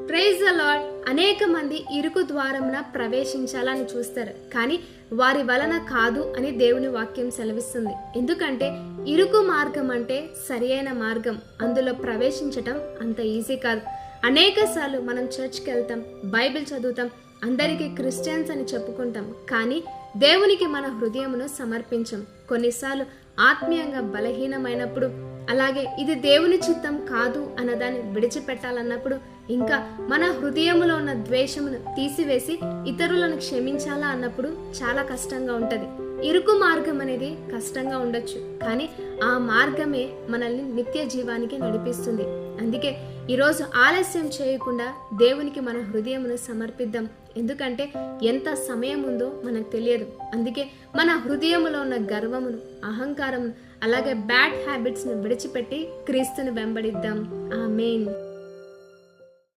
Praise the lord. అనేక మంది ఇరుకు ద్వారమున ప్రవేశించాలని చూస్తారు, కానీ వారి వలన కాదు అని దేవుని వాక్యం సెలవిస్తుంది. ఎందుకంటే ఇరుకు మార్గం అంటే సరి అయిన మార్గం, అందులో ప్రవేశించటం అంత ఈజీ కాదు. అనేక సార్లు మనం చర్చ్కి వెళ్తాం, బైబిల్ చదువుతాం, అందరికీ క్రిస్టియన్స్ అని చెప్పుకుంటాం, కానీ దేవునికి మన హృదయమును సమర్పించం. కొన్నిసార్లు ఆత్మీయంగా బలహీనమైనప్పుడు, అలాగే ఇది దేవుని చిత్తం కాదు అన్నదాన్ని విడిచిపెట్టాలన్నప్పుడు, ఇంకా మన హృదయములో ఉన్న ద్వేషమును తీసివేసి ఇతరులను క్షమించాలా అన్నప్పుడు చాలా కష్టంగా ఉంటుంది. ఇరుకు మార్గం అనేది కష్టంగా ఉండొచ్చు, కానీ ఆ మార్గమే మనల్ని నిత్య జీవానికి నడిపిస్తుంది. అందుకే ఈరోజు ఆలస్యం చేయకుండా దేవునికి మన హృదయమును సమర్పిద్దాం. ఎందుకంటే ఎంత సమయం ఉందో మనకు తెలియదు. అందుకే మన హృదయములో ఉన్న గర్వమును, అహంకారమును, అలాగే బ్యాడ్ హ్యాబిట్స్ను విడిచిపెట్టి క్రీస్తుని వెంబడిద్దాం. ఆమేన్.